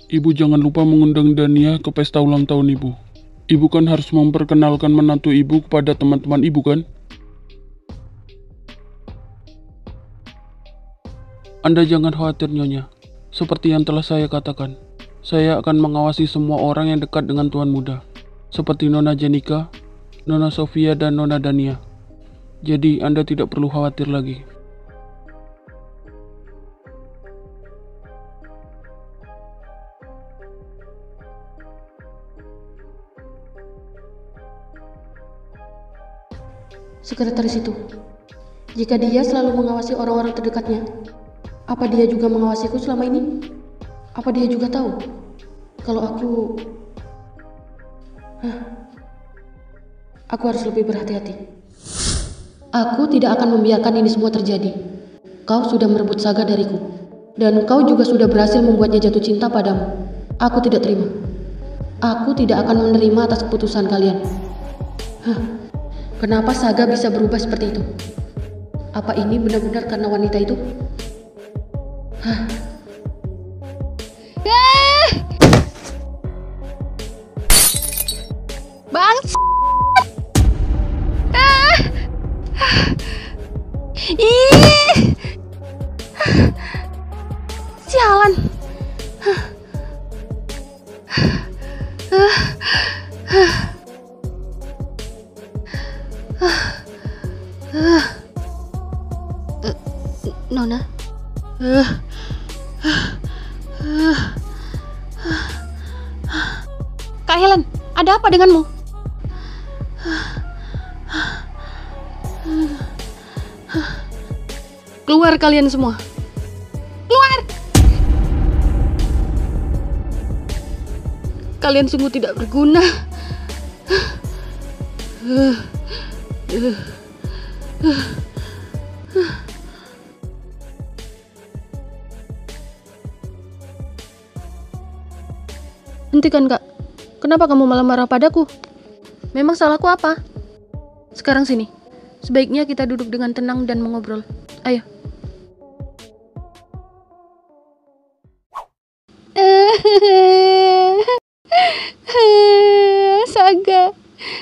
Ibu jangan lupa mengundang Dania ke pesta ulang tahun ibu. Ibu kan harus memperkenalkan menantu ibu kepada teman-teman ibu kan? Anda jangan khawatir Nyonya. Seperti yang telah saya katakan, saya akan mengawasi semua orang yang dekat dengan Tuan Muda. Seperti Nona Jenika, Nona Sofia, dan Nona Dania. Jadi Anda tidak perlu khawatir lagi. Sekretaris itu, jika dia selalu mengawasi orang-orang terdekatnya, apa dia juga mengawasiku selama ini? Apa dia juga tahu kalau aku harus lebih berhati-hati. Aku tidak akan membiarkan ini semua terjadi. Kau sudah merebut Saga dariku, dan kau juga sudah berhasil membuatnya jatuh cinta padamu. Aku tidak terima. Aku tidak akan menerima atas keputusan kalian. Kenapa Saga bisa berubah seperti itu? Apa ini benar-benar karena wanita itu? Bang! Ih! Sialan! Nona? Kak Helen, ada apa denganmu? Keluar kalian semua. Keluar! Kalian sungguh tidak berguna. Hentikan, Kak. Kenapa kamu malah marah padaku? Memang salahku apa? Sekarang sini. Sebaiknya kita duduk dengan tenang dan mengobrol. Ayo.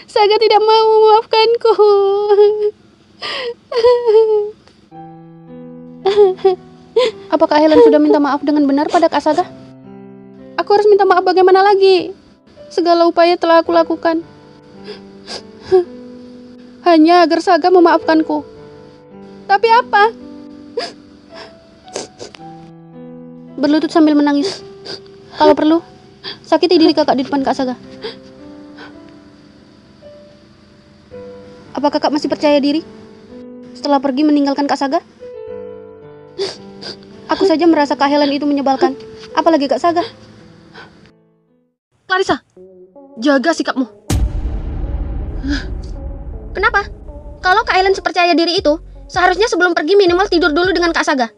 Saga tidak mau memaafkanku. Apakah Helen sudah minta maaf dengan benar pada Kak Saga? Aku harus minta maaf bagaimana lagi? Segala upaya telah aku lakukan hanya agar Saga memaafkanku. Tapi apa? Berlutut sambil menangis. Kalau perlu, sakiti diri kakak di depan Kak Saga. Apa kakak masih percaya diri setelah pergi meninggalkan Kak Saga? Aku saja merasa Kak Helen itu menyebalkan, apalagi Kak Saga. Clarissa, jaga sikapmu. Kenapa? Kalau Kak Helen sepercaya diri itu, seharusnya sebelum pergi minimal tidur dulu dengan Kak Saga.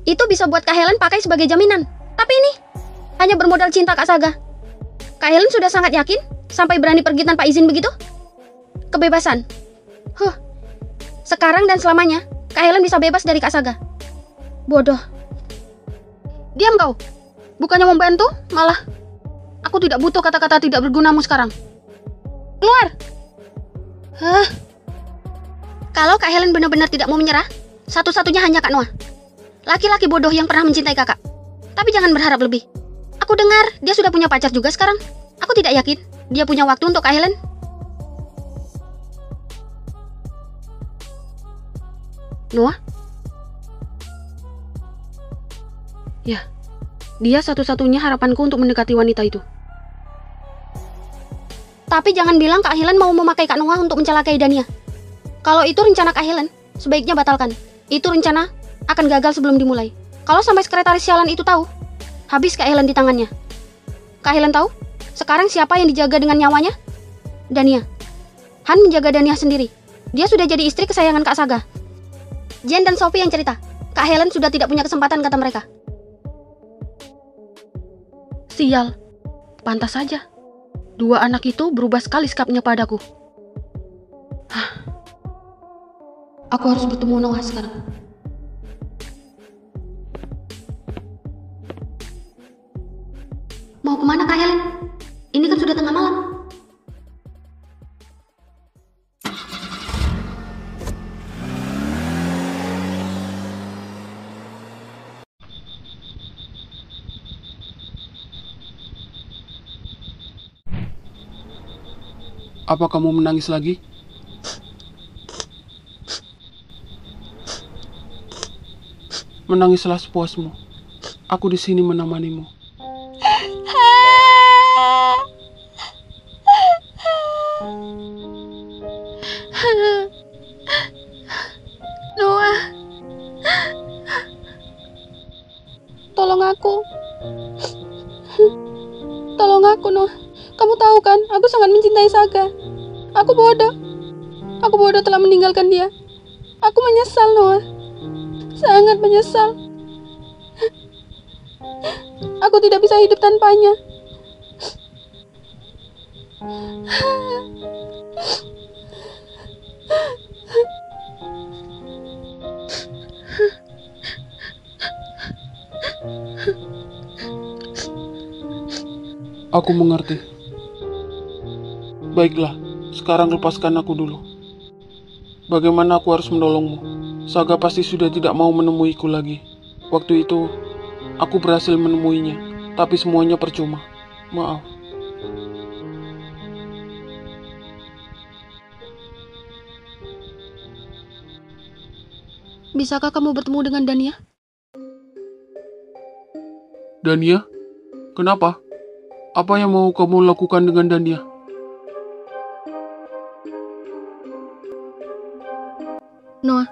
Itu bisa buat Kak Helen pakai sebagai jaminan. Tapi ini hanya bermodal cinta Kak Saga. Kak Helen sudah sangat yakin sampai berani pergi tanpa izin begitu? Kebebasan. Sekarang dan selamanya, Kak Helen bisa bebas dari Kak Saga. Bodoh. Diam kau. Bukannya membantu, malah. Aku tidak butuh kata-kata tidak bergunamu sekarang. Keluar. Kalau Kak Helen benar-benar tidak mau menyerah, satu-satunya hanya Kak Noah. Laki-laki bodoh yang pernah mencintai kakak. Tapi jangan berharap lebih. Aku dengar dia sudah punya pacar juga sekarang. Aku tidak yakin dia punya waktu untuk Kak Helen. Noah? Ya, dia satu-satunya harapanku untuk mendekati wanita itu. Tapi jangan bilang Kak Helen mau memakai Kak Noah untuk mencelakai Dania. Kalau itu rencana Kak Helen, sebaiknya batalkan. Itu rencana akan gagal sebelum dimulai. Kalau sampai sekretaris sialan itu tahu, habis Kak Helen di tangannya. Kak Helen tahu? Sekarang siapa yang dijaga dengan nyawanya? Dania. Han menjaga Dania sendiri. Dia sudah jadi istri kesayangan Kak Saga. Jen dan Sophie yang cerita, Kak Helen sudah tidak punya kesempatan, kata mereka. Sial. Pantas saja. Dua anak itu berubah sekali sikapnya padaku. Aku harus bertemu Noah sekarang. Mau kemana Kak Helen? Ini kan sudah tengah malam. Apa kamu menangis lagi? Menangislah sepuasmu. Aku di sini menemanimu. Noah, tolong aku. Tolong aku, Noah. Kamu tahu kan, aku sangat mencintai Saga. Aku bodoh. Aku bodoh telah meninggalkan dia. Aku menyesal, Noah. Sangat menyesal. Aku tidak bisa hidup tanpanya. Aku mengerti. Baiklah, sekarang lepaskan aku dulu. Bagaimana aku harus menolongmu? Saga pasti sudah tidak mau menemuiku lagi. Waktu itu, aku berhasil menemuinya, tapi semuanya percuma. Maaf. Bisakah kamu bertemu dengan Dania? Dania? Kenapa? Apa yang mau kamu lakukan dengan Dania? Noah,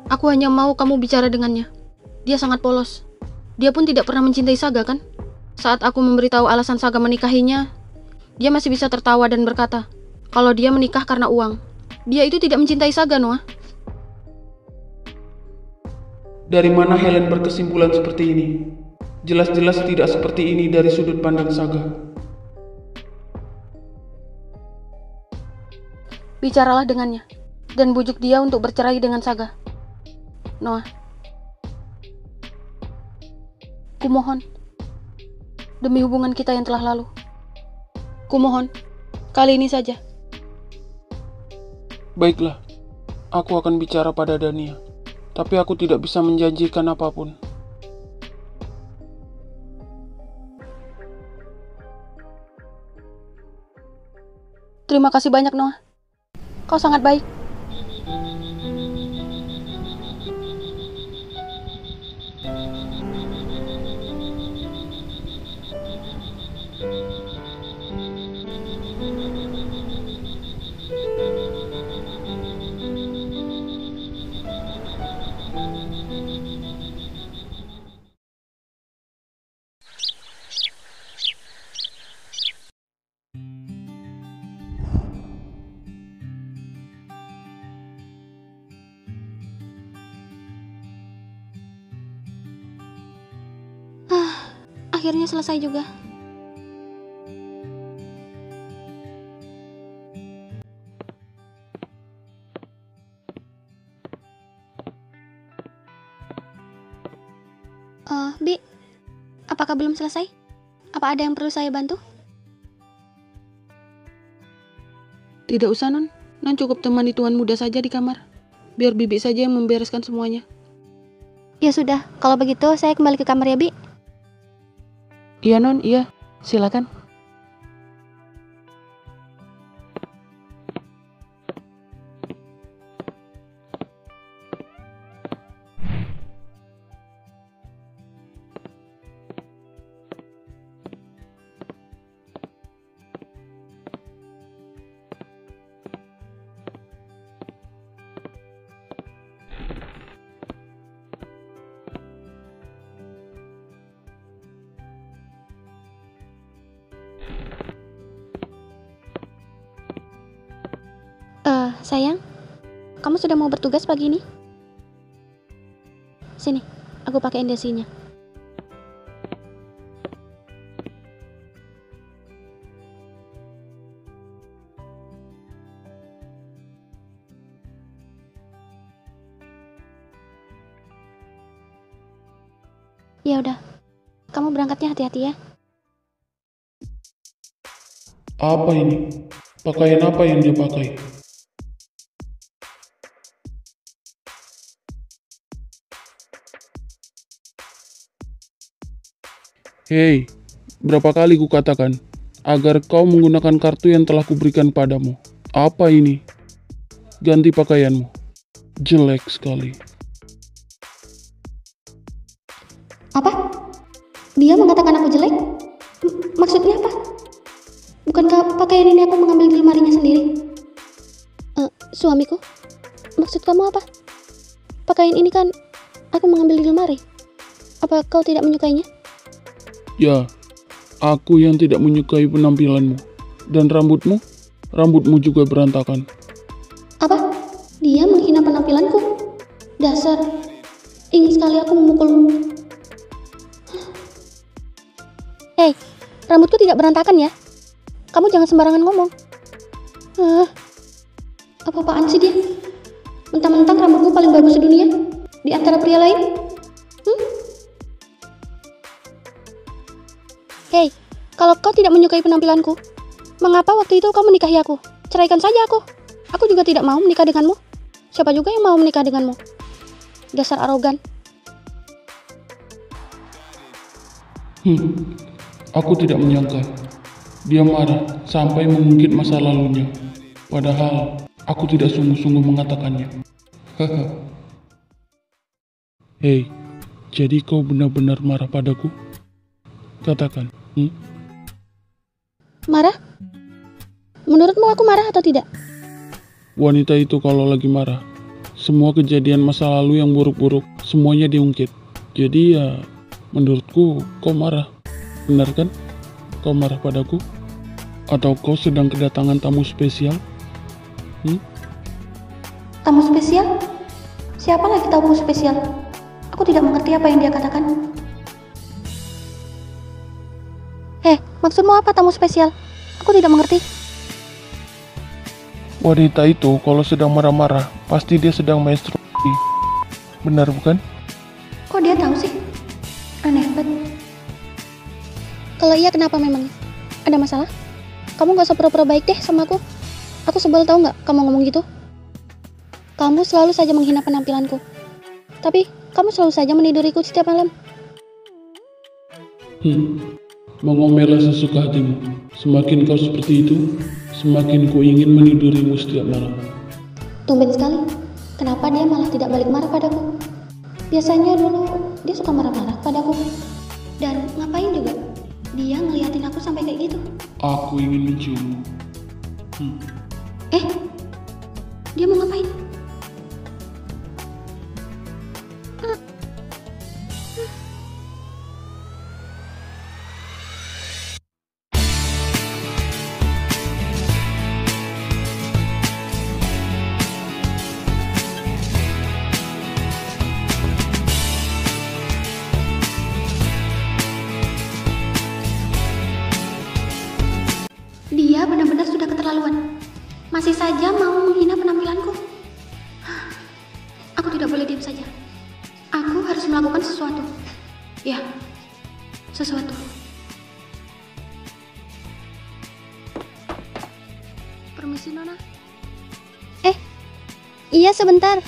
aku hanya mau kamu bicara dengannya. Dia sangat polos. Dia pun tidak pernah mencintai Saga, kan? Saat aku memberitahu alasan Saga menikahinya, dia masih bisa tertawa dan berkata, kalau dia menikah karena uang. Dia itu tidak mencintai Saga, Noah. Dari mana Helen berkesimpulan seperti ini? Jelas-jelas tidak seperti ini dari sudut pandang Saga. Bicaralah dengannya, dan bujuk dia untuk bercerai dengan Saga. Noah, kumohon, demi hubungan kita yang telah lalu. Kumohon, kali ini saja. Baiklah, aku akan bicara pada Dania, tapi aku tidak bisa menjanjikan apapun. Terima kasih banyak, Noah. Kau sangat baik. Akhirnya selesai juga. Bi, apakah belum selesai? Apa ada yang perlu saya bantu? Tidak usah, Non. Non cukup temani tuan muda saja di kamar. Biar Bibi saja yang membereskan semuanya. Ya sudah, kalau begitu saya kembali ke kamar ya, Bi. Iya, Non. Iya. Silakan. Sayang, kamu sudah mau bertugas pagi ini? Sini, aku pakai endasinya. Ya udah, kamu berangkatnya hati-hati ya. Apa ini? Pakaian apa yang dia pakai? Hei, berapa kali kukatakan agar kau menggunakan kartu yang telah kuberikan padamu. Apa ini? Ganti pakaianmu. Jelek sekali. Apa? Dia mengatakan aku jelek? Maksudnya apa? Bukankah pakaian ini aku mengambil di lemarinya sendiri? Suamiku, maksud kamu apa? Pakaian ini kan aku mengambil di lemari. Apa kau tidak menyukainya? Ya, aku yang tidak menyukai penampilanmu. Dan rambutmu? Rambutmu juga berantakan. Apa? Dia menghina penampilanku? Dasar, ingin sekali aku memukulmu. Hei, rambutku tidak berantakan ya. Kamu jangan sembarangan ngomong. Apa-apaan sih dia? Mentang-mentang rambutmu paling bagus sedunia di antara pria lain? Hei, kalau kau tidak menyukai penampilanku, mengapa waktu itu kau menikahi aku? Ceraikan saja aku. Aku juga tidak mau menikah denganmu. Siapa juga yang mau menikah denganmu? Dasar arogan. Aku tidak menyangka. Dia marah sampai mengungkit masa lalunya. Padahal aku tidak sungguh-sungguh mengatakannya. Hei, jadi kau benar-benar marah padaku? Katakan. Marah? Menurutmu aku marah atau tidak? Wanita itu kalau lagi marah, semua kejadian masa lalu yang buruk-buruk, semuanya diungkit. Jadi ya, menurutku kau marah. Benar kan? Kau marah padaku? Atau kau sedang kedatangan tamu spesial? Tamu spesial? Siapa lagi tamu spesial? Aku tidak mengerti apa yang dia katakan. Maksudmu apa tamu spesial? Aku tidak mengerti. Wanita itu kalau sedang marah-marah, pasti dia sedang menstruasi. Benar bukan? Kok dia tahu sih? Aneh banget. Kalau iya kenapa memang? Ada masalah? Kamu gak usah pura-pura baik deh sama aku. Aku sebel tau gak kamu ngomong gitu? Kamu selalu saja menghina penampilanku. Tapi kamu selalu saja meniduriku setiap malam. Mengomellah sesuka hatimu. Semakin kau seperti itu, semakin ku ingin menidurimu setiap malam. Tumben sekali. Kenapa dia malah tidak balik marah padaku? Biasanya dulu dia suka marah-marah padaku. Dan ngapain juga? Dia ngeliatin aku sampai kayak gitu. Aku ingin menciummu. Dia mau ngapain? Dia benar-benar sudah keterlaluan. Masih saja mau menghina penampilanku. Aku tidak boleh diam saja. Aku harus melakukan sesuatu. Ya, sesuatu. Permisi, Nona. Iya sebentar.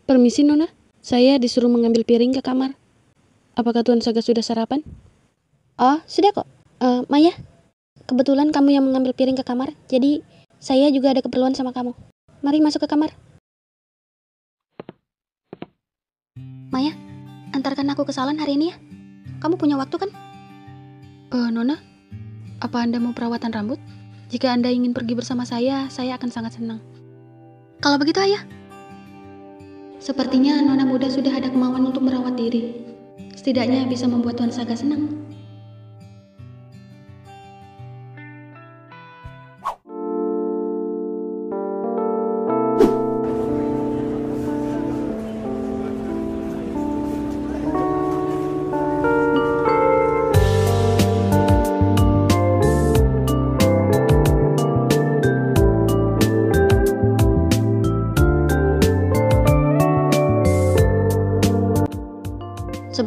Permisi Nona, saya disuruh mengambil piring ke kamar. Apakah Tuan Saga sudah sarapan? Oh, sudah kok. Maya, kebetulan kamu yang mengambil piring ke kamar, jadi saya juga ada keperluan sama kamu. Mari masuk ke kamar. Maya, antarkan aku ke salon hari ini ya. Kamu punya waktu kan? Nona, apa Anda mau perawatan rambut? Jika Anda ingin pergi bersama saya akan sangat senang. Kalau begitu ayah. Sepertinya Nona muda sudah ada kemauan untuk merawat diri. Setidaknya bisa membuat Tuan Saga senang.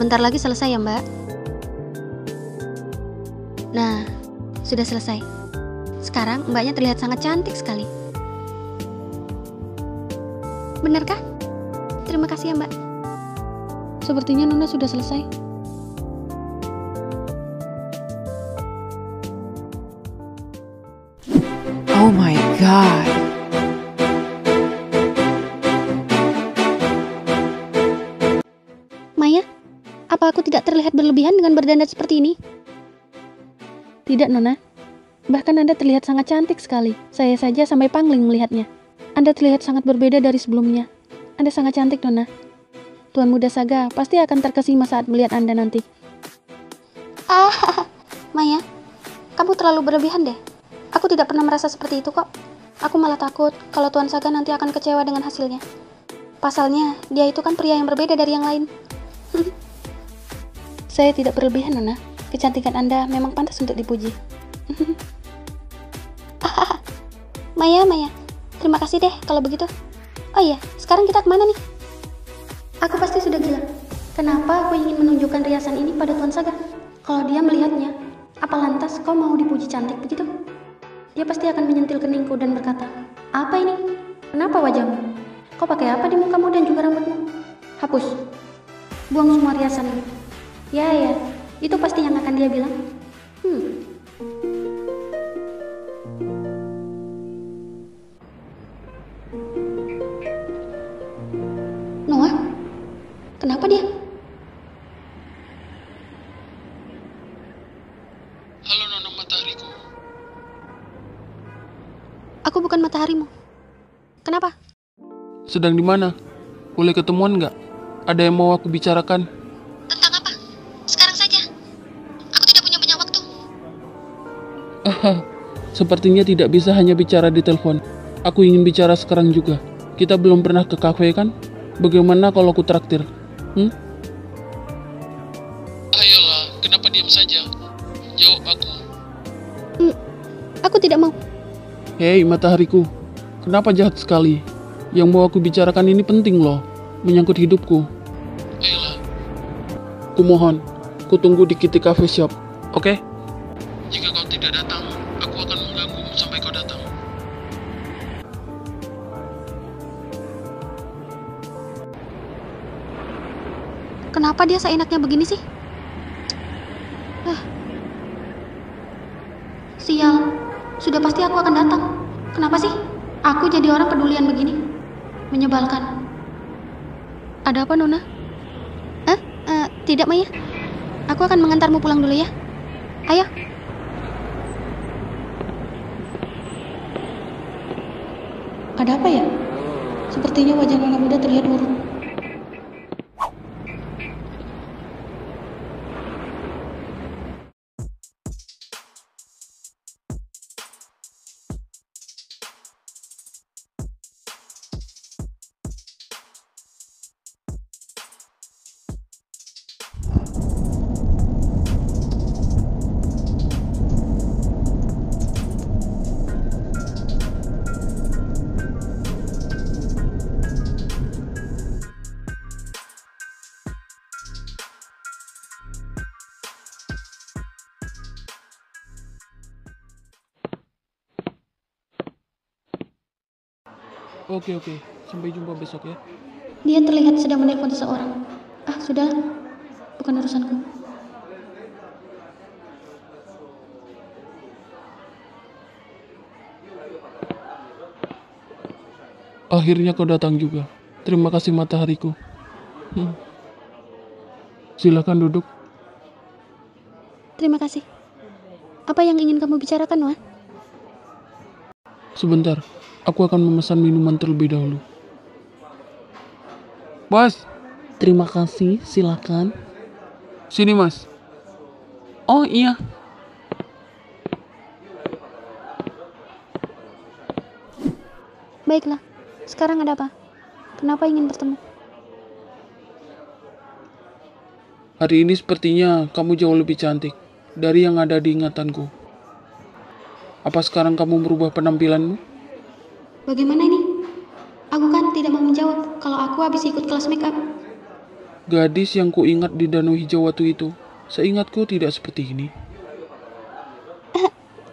Sebentar lagi selesai ya, Mbak. Nah, sudah selesai. Sekarang Mbaknya terlihat sangat cantik sekali. Benarkah? Terima kasih ya, Mbak. Sepertinya Nona sudah selesai. Oh my god. Maya, apa aku tidak terlihat berlebihan dengan berdandan seperti ini? Tidak, Nona. Bahkan Anda terlihat sangat cantik sekali. Saya saja sampai pangling melihatnya. Anda terlihat sangat berbeda dari sebelumnya. Anda sangat cantik, Nona. Tuan Muda Saga pasti akan terkesima saat melihat Anda nanti. Maya, kamu terlalu berlebihan deh. Aku tidak pernah merasa seperti itu kok. Aku malah takut kalau Tuan Saga nanti akan kecewa dengan hasilnya. Pasalnya, dia itu kan pria yang berbeda dari yang lain. Saya tidak berlebihan, Nona. Kecantikan Anda memang pantas untuk dipuji. Maya, terima kasih deh kalau begitu. Oh iya, sekarang kita kemana nih? Aku pasti sudah gila. Kenapa aku ingin menunjukkan riasan ini pada Tuan Saga? Kalau dia melihatnya, apa lantas kau mau dipuji cantik begitu? Dia pasti akan menyentil keningku dan berkata, "Apa ini? Kenapa wajahmu? Kau pakai apa di mukamu dan juga rambutmu? Hapus. Buang semua riasanmu." Ya, itu pasti yang akan dia bilang. Noah? Kenapa dia? Halo Nona Matahariku. Aku bukan mataharimu. Kenapa? Sedang di mana? Boleh ketemuan nggak? Ada yang mau aku bicarakan? Tentang apa? Sekarang saja. Aku tidak punya banyak waktu. Sepertinya tidak bisa hanya bicara di telepon. Aku ingin bicara sekarang juga. Kita belum pernah ke kafe kan? Bagaimana kalau aku traktir? Ayolah, kenapa diam saja? Jawab aku. Aku tidak mau. Hei matahariku, kenapa jahat sekali? Yang mau aku bicarakan ini penting loh, menyangkut hidupku. Ayolah. Kumohon, kutunggu di Kitty Cafe Shop, oke? Jika kau tidak datang, aku akan mengganggumu sampai kau datang. Kenapa dia seenaknya begini sih? Sial, sudah pasti aku akan datang. Kenapa sih? Aku jadi orang pedulian begini. Menyebalkan. Ada apa, Nona? Tidak, Maya. Aku akan mengantarmu pulang dulu ya. Ayo. Ada apa ya? Sepertinya wajah Nona muda terlihat murung. Oke, sampai jumpa besok ya. Dia terlihat sedang menelpon seseorang. Sudahlah. Bukan urusanku. Akhirnya kau datang juga. Terima kasih matahariku. Silakan duduk. Terima kasih. Apa yang ingin kamu bicarakan, Noah? Sebentar, aku akan memesan minuman terlebih dahulu. Bos, Terima kasih, silakan. sini mas. Oh iya. Baiklah. Sekarang ada apa? Kenapa ingin bertemu? Hari ini sepertinya kamu jauh lebih cantik dari yang ada di ingatanku. Apa sekarang kamu merubah penampilanmu? Bagaimana ini? Aku kan tidak mau menjawab kalau aku habis ikut kelas make up. Gadis yang kuingat di Danau Hijau waktu itu, seingatku tidak seperti ini.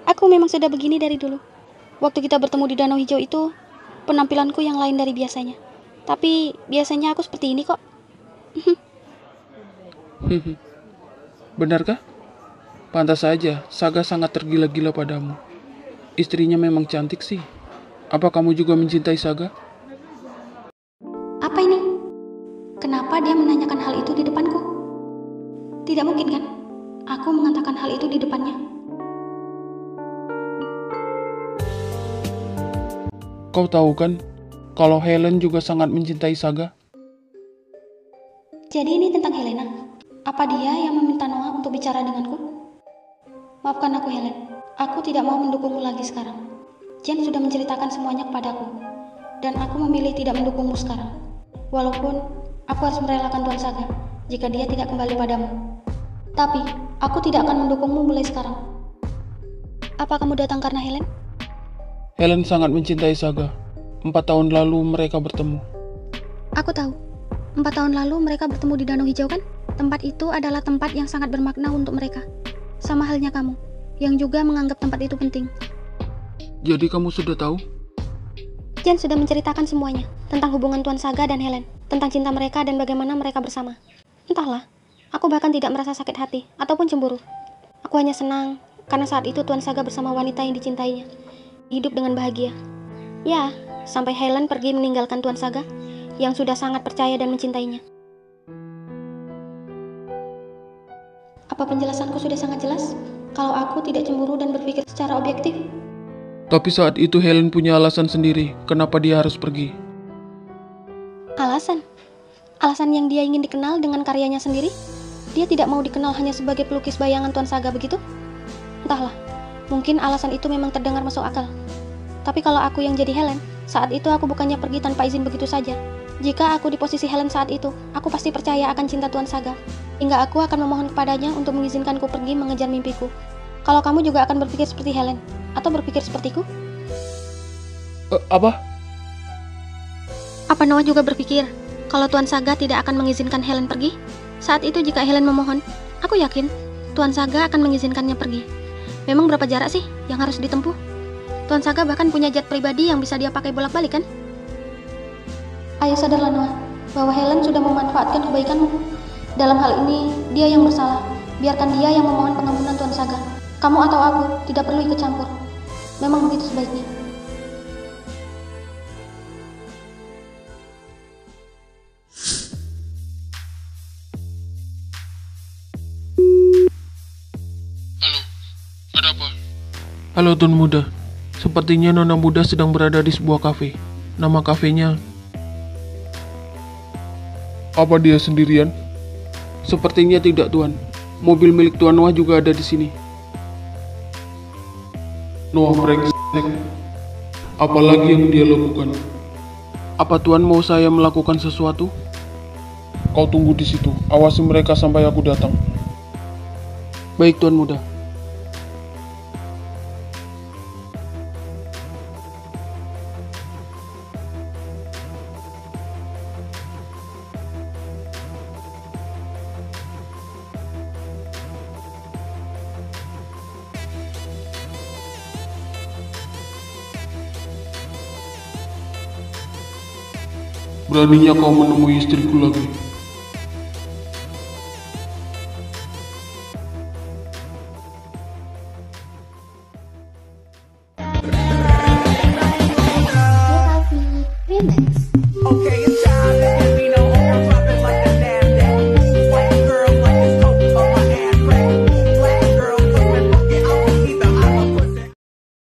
Aku memang sudah begini dari dulu. Waktu kita bertemu di Danau Hijau itu, penampilanku yang lain dari biasanya. Tapi biasanya aku seperti ini kok. Benarkah? Pantas saja, Saga sangat tergila-gila padamu. Istrinya memang cantik sih. Apa kamu juga mencintai Saga? Apa ini? Kenapa dia menanyakan hal itu di depanku? Tidak mungkin kan? Aku mengatakan hal itu di depannya. Kau tahu kan, kalau Helen juga sangat mencintai Saga? Jadi ini tentang Helena. Apa dia yang meminta Noah untuk bicara denganku? Maafkan aku, Helen. Aku tidak mau mendukungmu lagi sekarang. Jen sudah menceritakan semuanya kepadaku. Dan aku memilih tidak mendukungmu sekarang. Walaupun aku harus merelakan Tuan Saga jika dia tidak kembali padamu. Tapi, aku tidak akan mendukungmu mulai sekarang. Apa kamu datang karena Helen? Helen sangat mencintai Saga. 4 tahun lalu mereka bertemu. Aku tahu. 4 tahun lalu mereka bertemu di Danau Hijau kan? Tempat itu adalah tempat yang sangat bermakna untuk mereka. Sama halnya kamu, yang juga menganggap tempat itu penting. Jadi kamu sudah tahu? Jen sudah menceritakan semuanya tentang hubungan Tuan Saga dan Helen, tentang cinta mereka dan bagaimana mereka bersama. Entahlah, aku bahkan tidak merasa sakit hati ataupun cemburu. Aku hanya senang karena saat itu Tuan Saga bersama wanita yang dicintainya, hidup dengan bahagia. Ya, sampai Helen pergi meninggalkan Tuan Saga yang sudah sangat percaya dan mencintainya. Apa penjelasanku sudah sangat jelas? Kalau aku tidak cemburu dan berpikir secara objektif. Tapi saat itu Helen punya alasan sendiri kenapa dia harus pergi. Alasan? Alasan yang dia ingin dikenal dengan karyanya sendiri? Dia tidak mau dikenal hanya sebagai pelukis bayangan Tuan Saga begitu? Entahlah, mungkin alasan itu memang terdengar masuk akal. Tapi kalau aku yang jadi Helen, saat itu aku bukannya pergi tanpa izin begitu saja. Jika aku di posisi Helen saat itu, aku pasti percaya akan cinta Tuan Saga. Hingga aku akan memohon kepadanya untuk mengizinkanku pergi mengejar mimpiku. Kalau kamu juga akan berpikir seperti Helen, atau berpikir sepertiku? Apa? Apa Noah juga berpikir kalau Tuan Saga tidak akan mengizinkan Helen pergi? Saat itu jika Helen memohon, aku yakin Tuan Saga akan mengizinkannya pergi. Memang berapa jarak sih yang harus ditempuh? Tuan Saga bahkan punya jet pribadi yang bisa dia pakai bolak-balik kan? Ayo sadarlah Noah, bahwa Helen sudah memanfaatkan kebaikanmu. Dalam hal ini, dia yang bersalah. Biarkan dia yang memohon pengampunan Tuan Saga. Kamu atau aku tidak perlu ikut campur. Memang begitu sebaiknya. Halo, ada apa? Halo Tuan Muda. Sepertinya Nona Muda sedang berada di sebuah kafe. Nama kafenya... Apa dia sendirian? Sepertinya tidak, Tuan. Mobil milik Tuan Noah juga ada di sini. Noah brengsek. Apalagi yang dia lakukan? Apa Tuan mau saya melakukan sesuatu? Kau tunggu di situ. Awasi mereka sampai aku datang. Baik, Tuan Muda. Beraninya kau menemui istriku lagi. Remix.